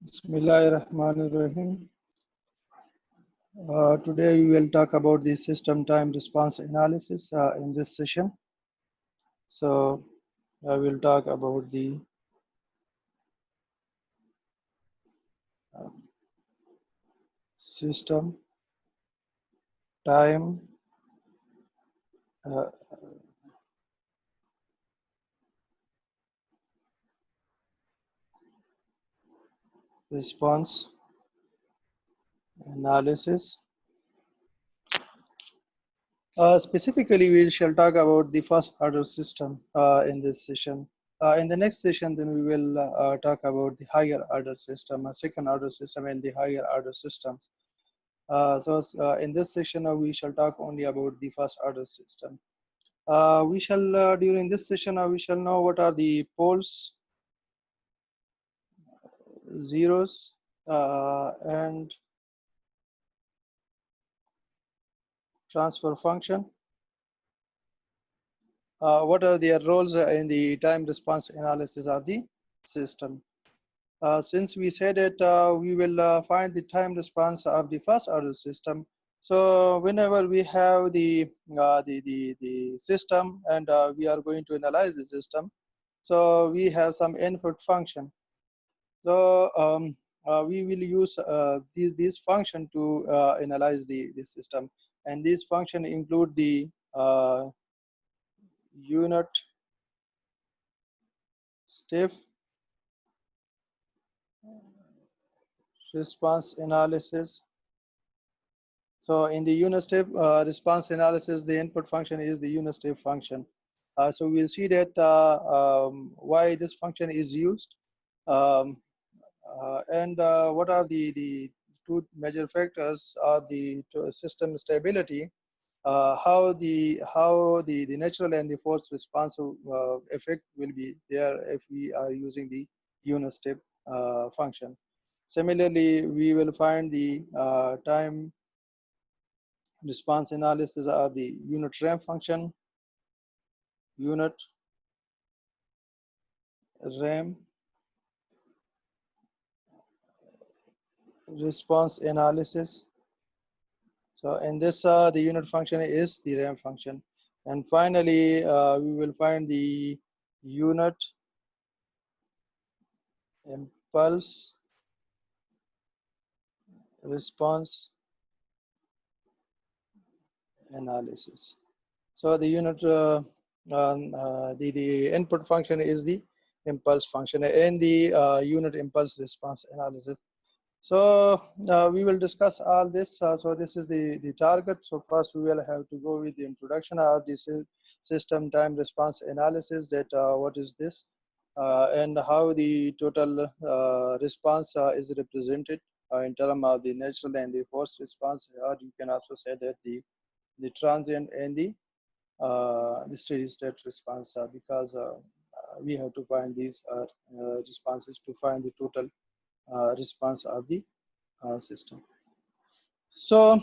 Bismillahirrahmanirrahim. Today we will talk about the system time response analysis in this session. So I will talk about the uh, system time uh, response analysis. Specifically, we shall talk about the first order system in this session. In the next session, then we will talk about the higher order system, a second order system, and the higher order systems. In this session, we shall talk only about the first order system. We shall, during this session, we shall know what are the poles, zeros, and transfer function. What are their roles in the time response analysis of the system? Since we said that we will find the time response of the first order system, so whenever we have the system and we are going to analyze the system, so we have some input function. So we will use these function to analyze the system, and these function include the unit step response analysis. So in the unit step response analysis, the input function is the unit step function. So we'll see that why this function is used, um, and what are the two major factors of the system stability, how the natural and the force response effect will be there if we are using the unit step function. Similarly, we will find the time response analysis of the unit ramp function, unit ramp response analysis. So in this, the unit function is the ramp function. And finally, we will find the unit impulse response analysis. So the unit, the input function is the impulse function, and the unit impulse response analysis. So we will discuss all this. So this is the target. So first we will have to go with the introduction of this system time response analysis, that what is this, and how the total response is represented in terms of the natural and the forced response, or you can also say that the transient and the steady state response, because we have to find these responses to find the total response of the system. So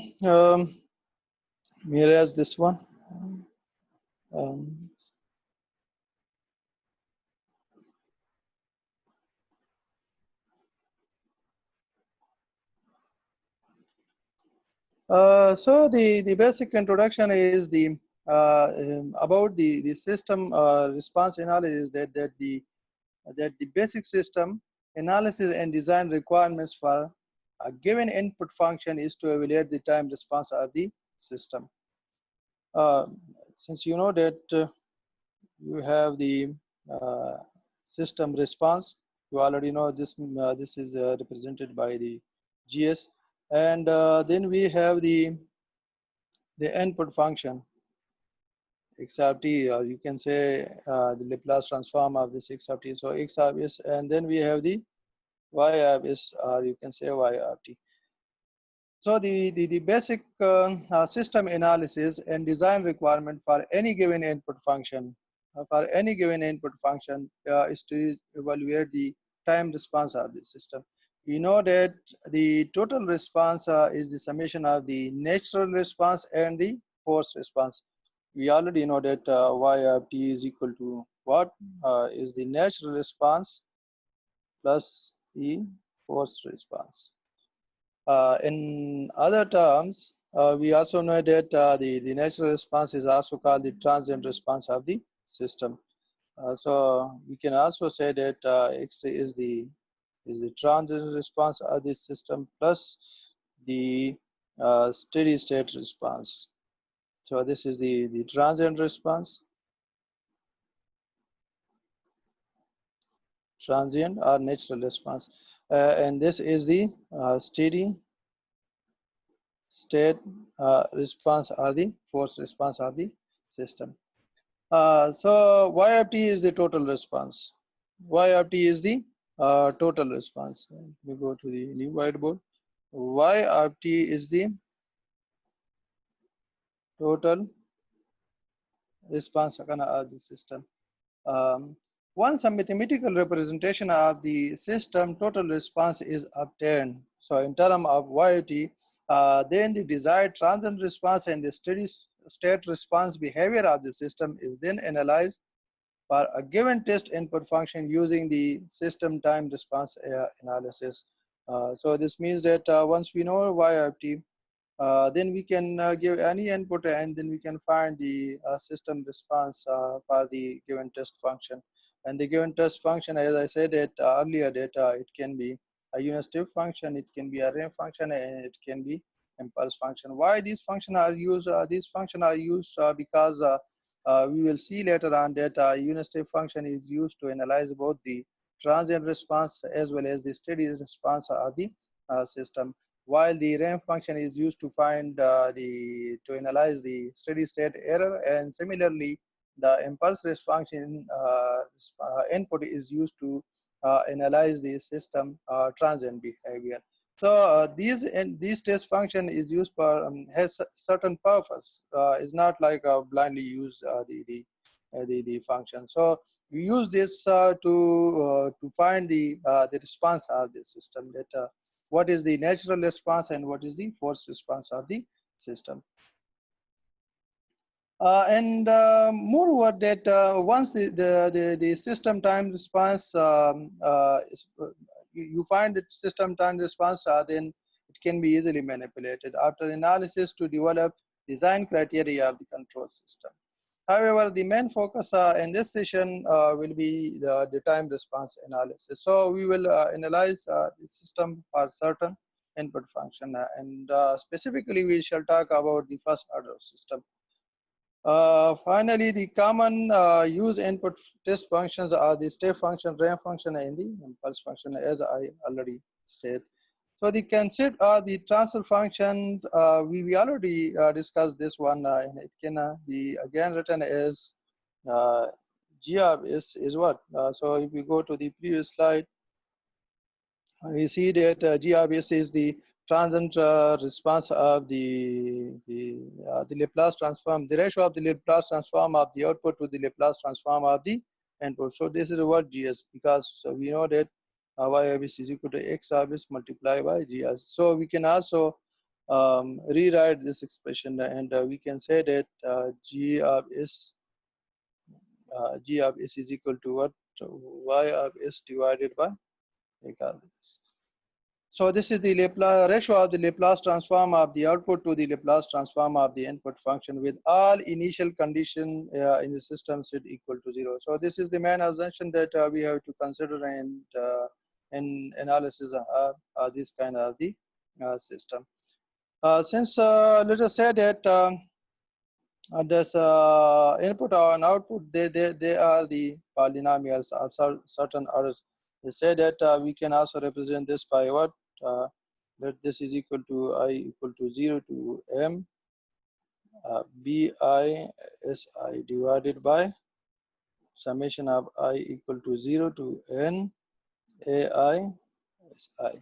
whereas this one, um, so the basic introduction is the about the system response analysis, that the basic system analysis and design requirements for a given input function is to evaluate the time response of the system. Uh, since you know that you have the uh, system response, you already know this. This is represented by the GS, and then we have the input function x of t, or you can say the Laplace transform of this x of t. So x of s, and then we have the y of s, or you can say y of t. So the basic system analysis and design requirement for any given input function, is to evaluate the time response of the system. We know that the total response is the summation of the natural response and the forced response. We already know that y of t is equal to what is the natural response plus the force response. In other terms, we also know that the natural response is also called the transient response of the system. So we can also say that X is the transient response of the system plus the steady state response. So this is the transient response, transient or natural response, and this is the steady state response or the force response of the system. So y of t is the total response. Y of t is the total response. We go to the new whiteboard. Y of t is the total response of the system. Um, Once a mathematical representation of the system total response is obtained, so in terms of y of t, then the desired transient response and the steady state response behavior of the system is then analyzed for a given test input function using the system time response analysis. So this means that once we know y of t, then we can give any input and then we can find the system response for the given test function. And the given test function, as I said it earlier, that it can be a unit step function, it can be a ramp function, and it can be impulse function. Why these functions are used? These functions are used because we will see later on that unit step function is used to analyze both the transient response as well as the steady response of the system, while the ramp function is used to find to analyze the steady state error, and similarly the impulse response function input is used to analyze the system transient behavior. So these test function is used for has certain purpose. It's not like blindly use the function. So we use this to find the response of the system, that what is the natural response and what is the forced response of the system. And moreover, that once the system time response you find that system time response, then it can be easily manipulated after analysis to develop design criteria of the control system. However, the main focus in this session will be the time response analysis. So we will analyze the system for certain input function, and specifically we shall talk about the first order system. Finally, the common use input test functions are the step function, ramp function, and the impulse function, as I already said. So the concept of the transfer function, we already discussed this one, and it can be again written as g of s is what. So if we go to the previous slide, we see that g of s is the transient response of the Laplace transform, the ratio of the Laplace transform of the output to the Laplace transform of the input. So this is what gs, because we know that y of s is equal to x of s multiplied by gs. So we can also rewrite this expression, and we can say that g of s is equal to what, y of s divided by x of s. So this is the Laplace ratio of the Laplace transform of the output to the Laplace transform of the input function, with all initial condition in the system set equal to 0. So this is the main assumption that we have to consider in analysis of this kind of the system. Since let us say that this input and output, they are the polynomials of certain orders. They say that we can also represent this by what, that this is equal to I equal to 0 to m bi si divided by summation of I equal to 0 to n ai si.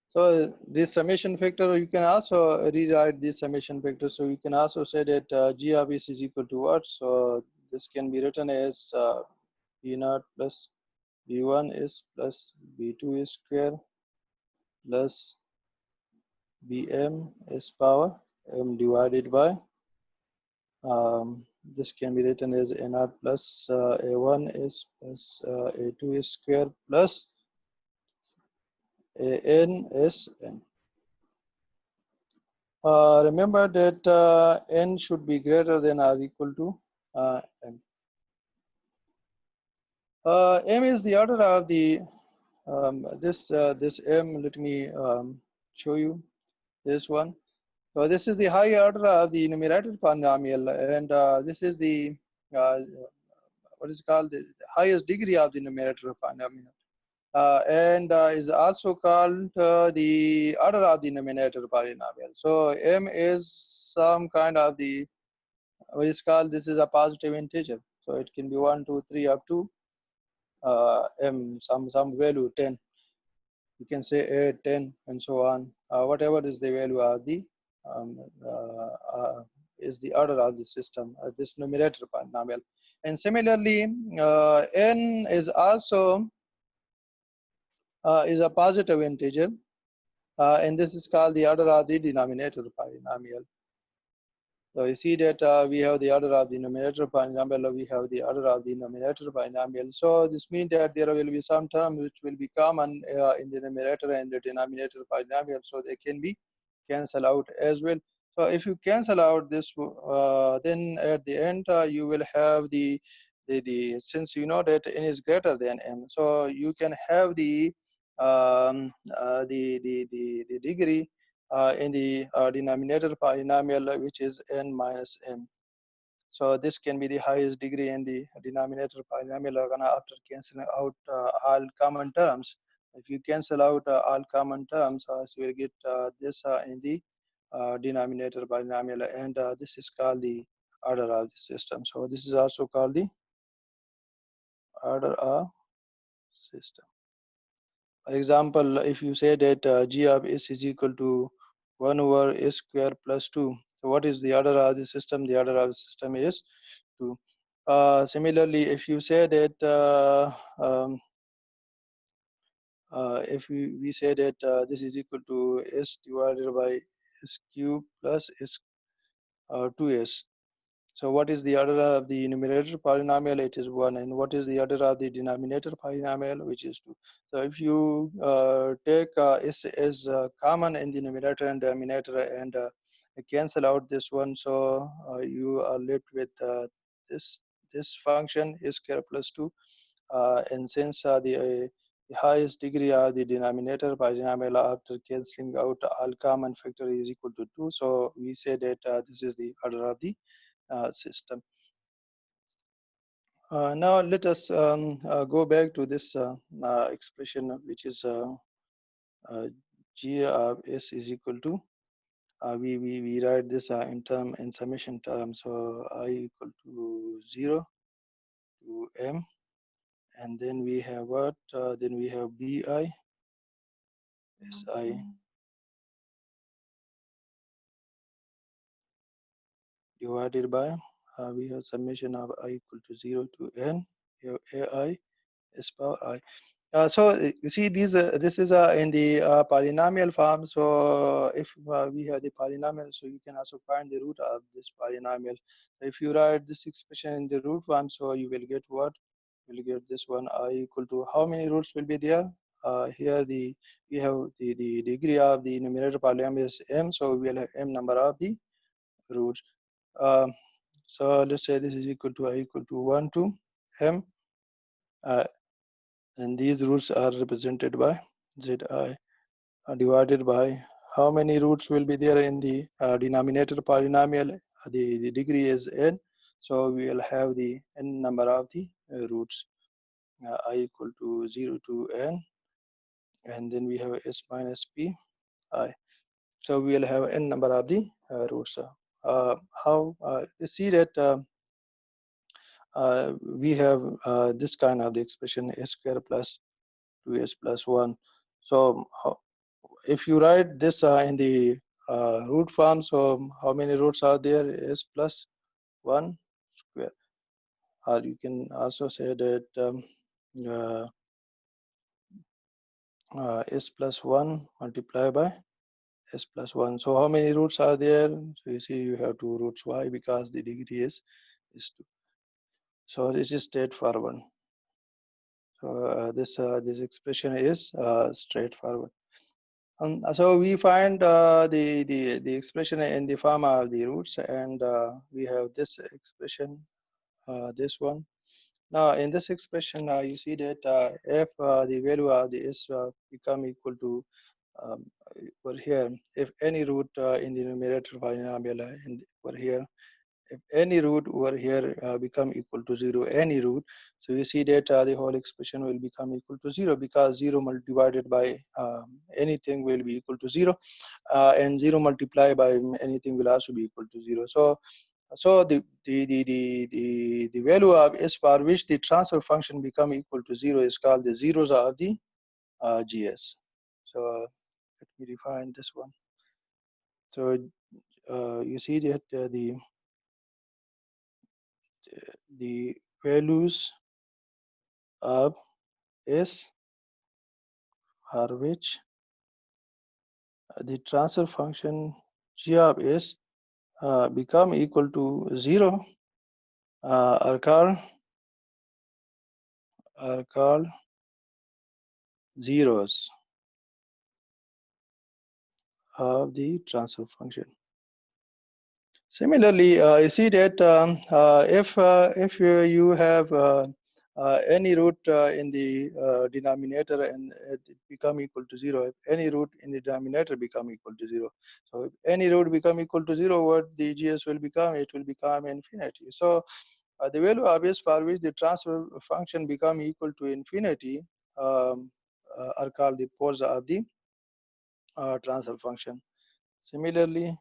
So this summation factor, you can also rewrite this summation factor. So you can also say that g of s is equal to what? So this can be written as b naught plus b1 is plus b2 is square plus bm is power m divided by this can be written as a naught plus a1 is plus a2 is square plus n is n. Remember that n should be greater than or equal to m. M is the order of the this m. Let me show you this one. So this is the higher order of the numerator polynomial, and this is the what is called the highest degree of the numerator polynomial, and is also called the order of the numerator polynomial. So m is some kind of the what is called, this is a positive integer. So it can be 1, 2, 3 up to m some value 10. You can say 8, 10, and so on. Whatever is the value of the um, uh, uh, is the order of the system, this numerator polynomial. And similarly, n is also is a positive integer, and this is called the order of the denominator polynomial. So you see that we have the order of the numerator polynomial, we have the order of the numerator polynomial. So this means that there will be some terms which will be common in the numerator and the denominator polynomial, so they can be cancel out as well. So if you cancel out this, then at the end you will have the since you know that n is greater than m, so you can have the degree in the denominator polynomial, which is n minus m. So this can be the highest degree in the denominator polynomial after canceling out all common terms. If you cancel out all common terms, so you will get this in the denominator polynomial, and this is called the order of the system. So this is also called the order of system. For example, if you say that g of s is equal to 1 over s square plus 2, so what is the order of the system? The order of the system is 2. Similarly, if you say that if we say that this is equal to s divided by s cube plus s 2s, so what is the order of the numerator polynomial? It is 1. And what is the order of the denominator polynomial? Which is 2. So if you take s as common in the numerator and denominator and cancel out this one, so you are left with this this function s square plus 2. And since the highest degree of the denominator polynomial after cancelling out all common factor is equal to 2, so we say that this is the order of the system. Now let us go back to this expression, which is uh, g of s is equal to we write this in summation terms. So I equal to 0 to m, and then we have what? Then we have bi si divided by we have summation of I equal to 0 to n. We have ai s power I. So you see these this is in the polynomial form. So if we have the polynomial, so you can also find the root of this polynomial. If you write this expression in the root form, so you will get what? You will get this one I equal to how many roots will be there? Here we have the degree of the numerator polynomial is m, so we will have m number of the roots. Um, so let's say this is equal to I equal to 1 to m. Uh, and these roots are represented by zi divided by how many roots will be there in the denominator polynomial. The degree is n, so we will have the n number of the roots. I equal to 0 to n, and then we have s minus p I, so we will have n number of the roots. How you see that we have this kind of the expression s square plus 2s plus 1. So if you write this in the root form, so how many roots are there? S plus 1 square. Or you can also say that uh, s plus 1 multiplied by s plus 1. So how many roots are there? So you see you have two roots. Why? Because the degree is 2. So this is straightforward. So this expression is straightforward. So we find the expression in the form of the roots, and we have this expression, this one. Now, in this expression, you see that if the value of the s become equal to um, over here, if any root in the numerator polynomial over here, if any root over here become equal to 0, any root, so you see that the whole expression will become equal to 0, because 0 divided by anything will be equal to 0, and 0 multiplied by anything will also be equal to 0. So the value of s for which the transfer function become equal to 0 is called the zeros of the GS. So let me define this one. So you see that the values of s for which the transfer function g of s become equal to 0 are called zeros of the transfer function. Similarly, you see that if you have any root in the denominator and it become equal to 0, if any root in the denominator become equal to 0, so if any root become equal to 0, what the GS will become? It will become infinity. So the value of s for which the transfer function become equal to infinity are called the poles of the transfer function. Similarly,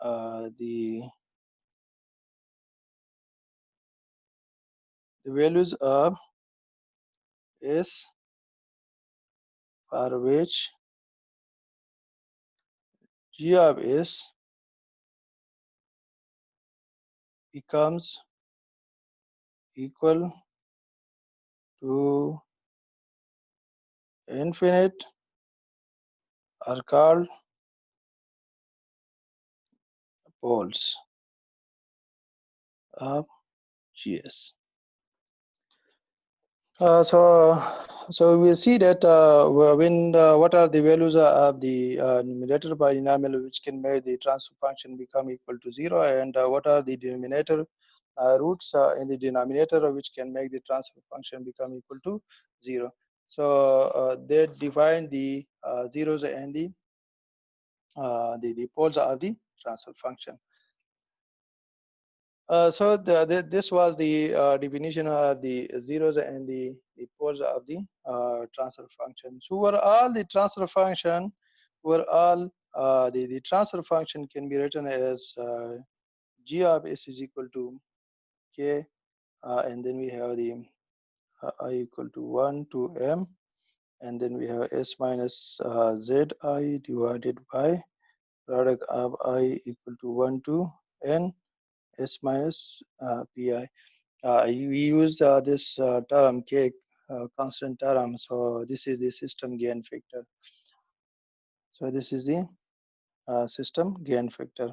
the values of s for which g of s becomes equal to infinite are called poles of GS. So we see that when what are the values of the numerator polynomial which can make the transfer function become equal to 0, and what are the denominator roots in the denominator which can make the transfer function become equal to 0. So they define the zeros and the poles of the transfer function. So this was the definition of the zeros and the poles of the transfer function. So overall, the transfer function, overall, the transfer function can be written as g of s is equal to k, and then we have the I equal to 1 to m, and then we have s minus zi divided by product of I equal to 1 to n s minus pi. We use this term k constant term, so this is the system gain factor. So this is the system gain factor.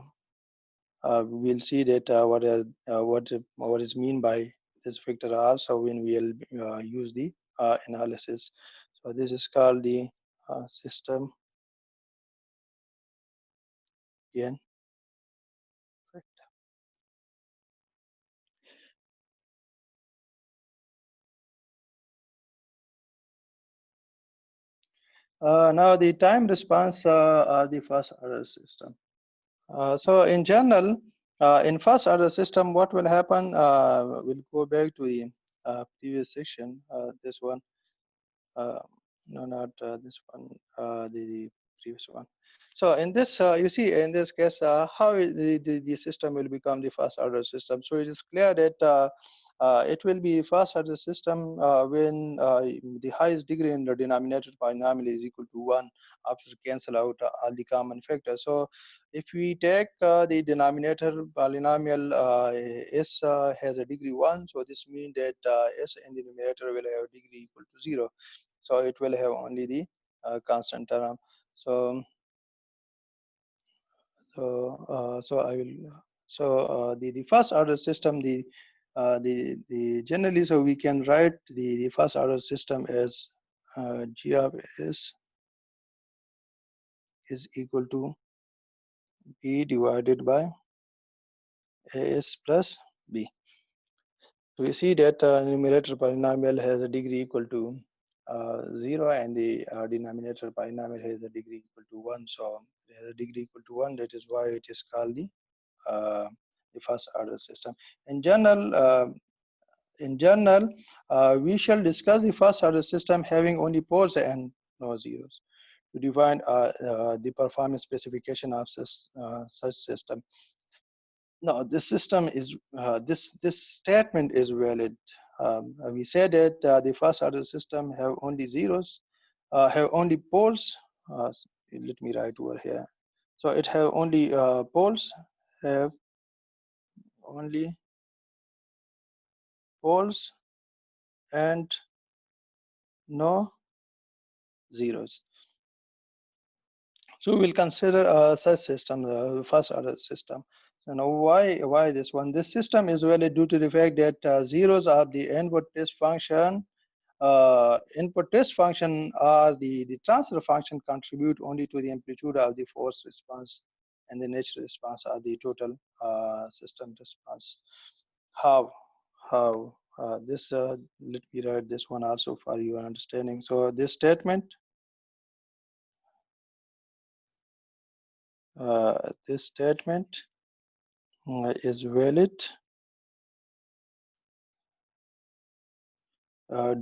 We'll see that what is mean by this factor also when we'll use the analysis. So this is called the system gain factor. Now the time response of the first order system. So in general, in first order system, what will happen? We'll go back to the previous section. This one, uh, no, not this one. The previous one. So in this, you see, in this case, how the system will become the first order system. So it is clear that it will be first order system when the highest degree in the denominator polynomial is equal to 1 after cancel out all the common factors. So if we take the denominator polynomial s has a degree 1, so this means that s in the numerator will have degree equal to 0. So it will have only the constant term. So so I will. So the first order system, the generally, so we can write the first order system as G of S is equal to B divided by AS plus B. So we see that numerator polynomial has a degree equal to 0, and the denominator polynomial has a degree equal to 1. So it has a degree equal to 1. That is why it is called uh, the first order system. In general, we shall discuss the first order system having only poles and no zeros to define the performance specification of such system. No, this system is this statement is valid. We said that the first order system have only zeros, have only poles. Let me write over here. So it have only poles, have only poles and no zeros. So we'll consider such system, the first order system. So now why this one? This system is valid due to the fact that zeros of the input test function input test function or the transfer function contribute only to the amplitude of the force response and the natural response of the total system response. How? How? This let me write this one also for your understanding. So this statement, this statement is valid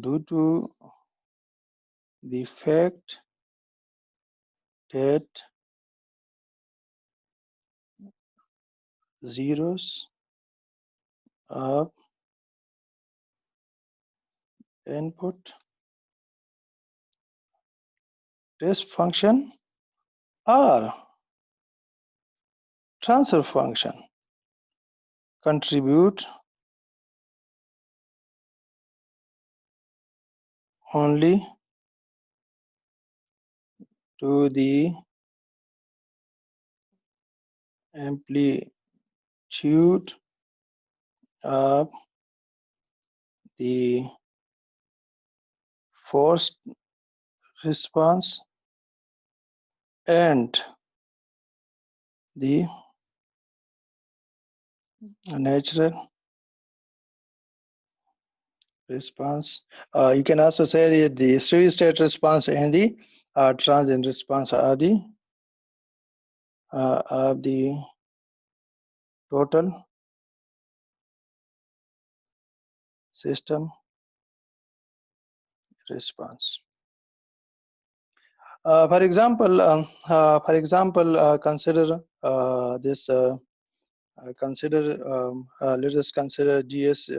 due to the fact that zeros of input test function or transfer function contribute only to the amplitude of the forced response and the natural response. You can also say that the steady state response and the transient response are the total system response. Consider this. Let us consider GS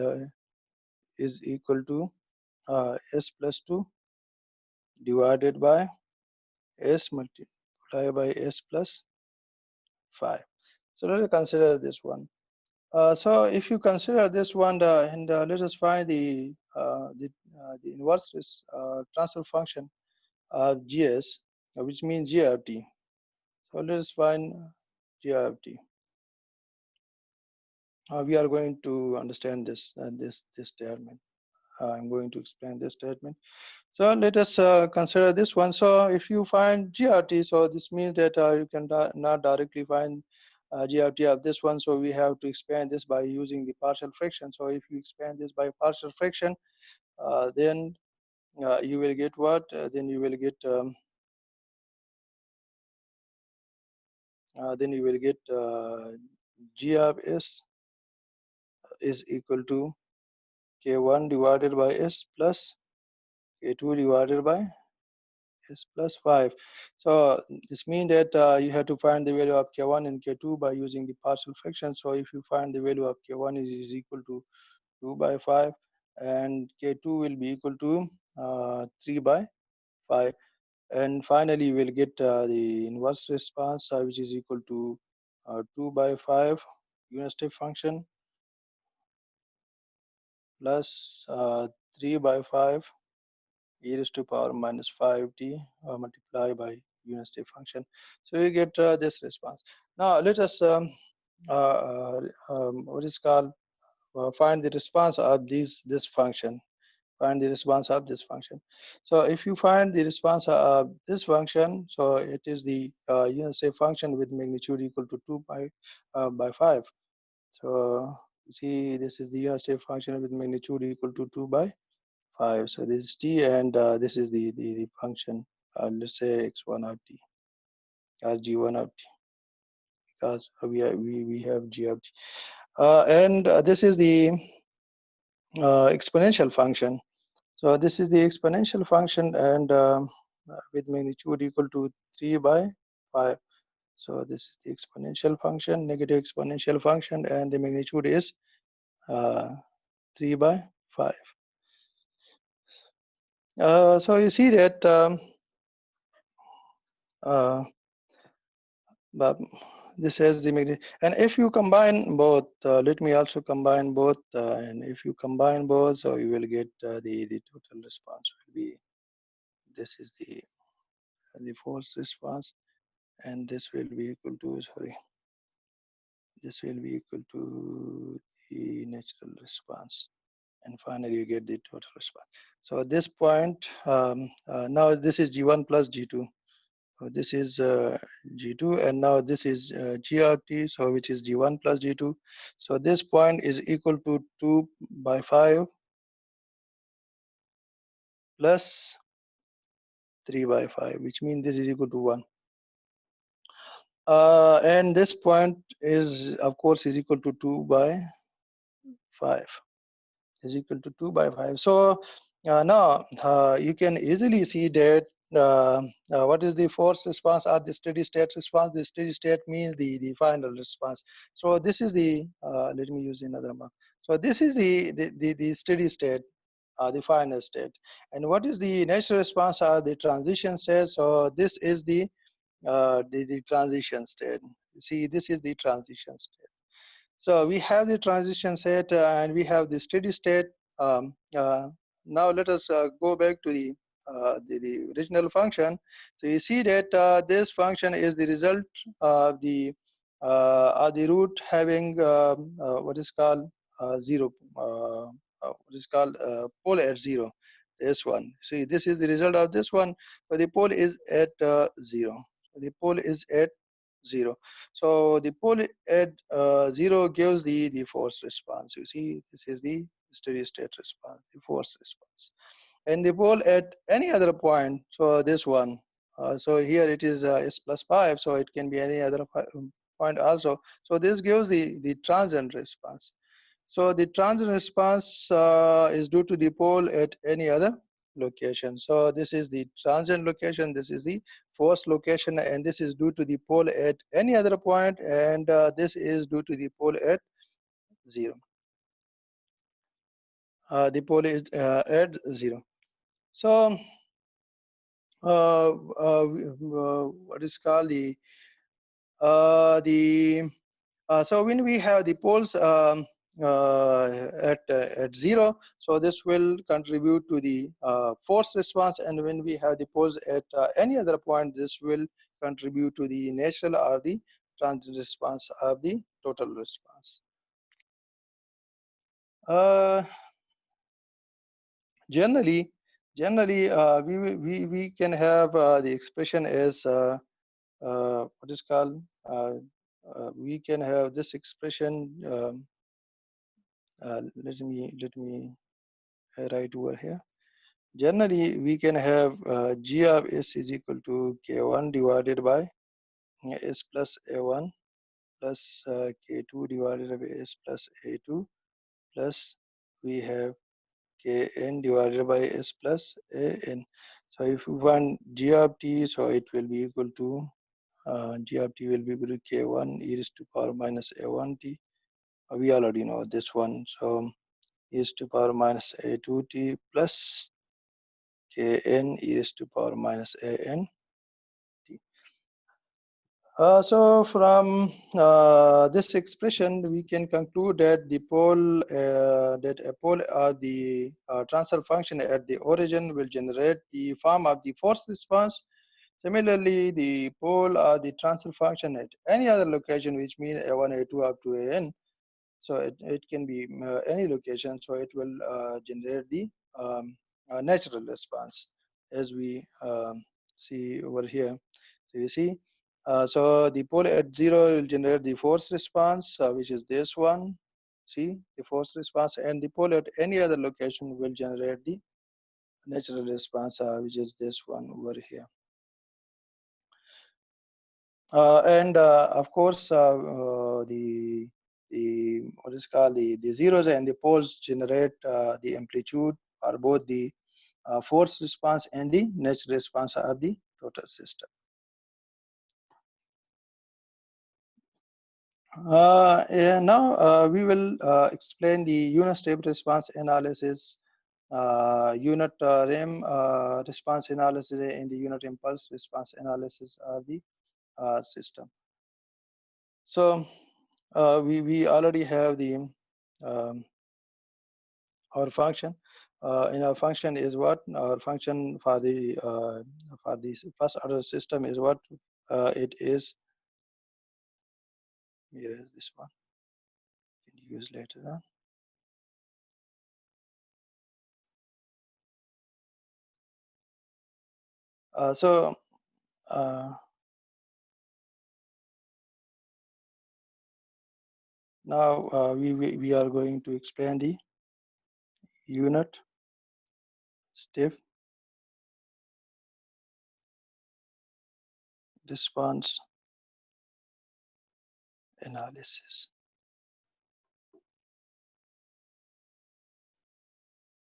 is equal to S plus 2 divided by S multiplied by S plus 5. So let us consider this one. So if you consider this one, and let us find the inverse transfer function of GS, which means G of T. So let us find G of T. We are going to understand this statement. I'm going to explain this statement. So let us consider this one. So if you find GRT, so this means that you can not directly find GRT of this one. So we have to expand this by using the partial fraction. So if you expand this by partial fraction, then you will get what? Then you will get G of S is equal to K1 divided by S plus K2 divided by S plus 5. So this means that you have to find the value of K1 and K2 by using the partial fraction. So if you find the value of K1 is equal to 2 by 5 and K2 will be equal to 3 by 5. And finally, you will get the inverse response, which is equal to 2 by 5 unit step function plus 3 by 5 e raised to power minus 5t multiplied by unit step function. So you get this response. Now let us what is called find the response of this function. find the response of this function. So if you find the response of this function, so it is the unit step function with magnitude equal to 2 by 5. So you see, this is the unit step function with magnitude equal to 2 by 5. So this is t, and this is the function. Let's say x1 of t or g1 of t, because we have g of t. And this is the exponential function. So this is the exponential function, and with magnitude equal to 3 by 5. So this is the exponential function, negative exponential function, and the magnitude is uh, 3 by 5. So you see that uh, but this has the magnitude. And if you combine both, let me also combine both. And if you combine both, so you will get the total response will be, this is the force response, and this will be equal to, sorry, this will be equal to the natural response, and finally you get the total response. So at this point, now this is G1 plus G2. So this is G2, and now this is GRT, so which is G1 plus G2. So this point is equal to 2 by 5 plus 3 by 5, which means this is equal to 1. And this point is, of course, is equal to 2 by 5. Is equal to 2 by 5. So now you can easily see that what is the force response or the steady state response. The steady state means the final response. So this is the, let me use another mark. So this is the steady state, the final state. And what is the natural response or the transition state? So this is the transition state. See, this is the transition state. So we have the transition state and we have the steady state. Um, uh, Now let us go back to the original function. So you see that this function is the result of the root having what is called zero, what is called pole at 0. This one. See, this is the result of this one. So the pole is at 0. So the pole is at 0. So the pole at 0 gives the force response. You see, this is the steady state response, the force response. And the pole at any other point, so this one, so here it is s plus 5, so it can be any other point also. So this gives the transient response. So the transient response is due to the pole at any other location. So this is the transient location, this is the force location, and this is due to the pole at any other point, and this is due to the pole at 0. The pole is at 0. So what is called the so when we have the poles at 0, so this will contribute to the force response, and when we have the poles at any other point, this will contribute to the natural or the transient response of the total response. Uh, generally, we can have the expression as what is called we can have this expression. Let me write over here. Generally, we can have g of s is equal to k1 divided by s plus a1 plus k2 divided by s plus a2 plus we have kn divided by s plus an. So if we want g of t, so it will be equal to g of t will be equal to k1 e raised to power minus a1 t. We already know this one. So e raised to power minus a2t plus kn e raised to power minus an t. So from this expression, we can conclude that the pole, that a pole or the transfer function at the origin will generate the form of the force response. Similarly, the pole or the transfer function at any other location, which means a1, a2 up to an. So it can be any location. So it will generate the natural response, as we see over here. So you see, so the pole at 0 will generate the force response, which is this one. See the force response, and the pole at any other location will generate the natural response, which is this one over here. And of course, the what is called the zeros and the poles generate the amplitude, or both the force response and the natural response of the total system. And now we will explain the unit step response analysis, unit REM response analysis, and the unit impulse response analysis of the system. So we already have the our function. And our function is what? Our function for the first order system is what? It is. Here is this one. Can use later on. So now we are going to explain the unit step response analysis.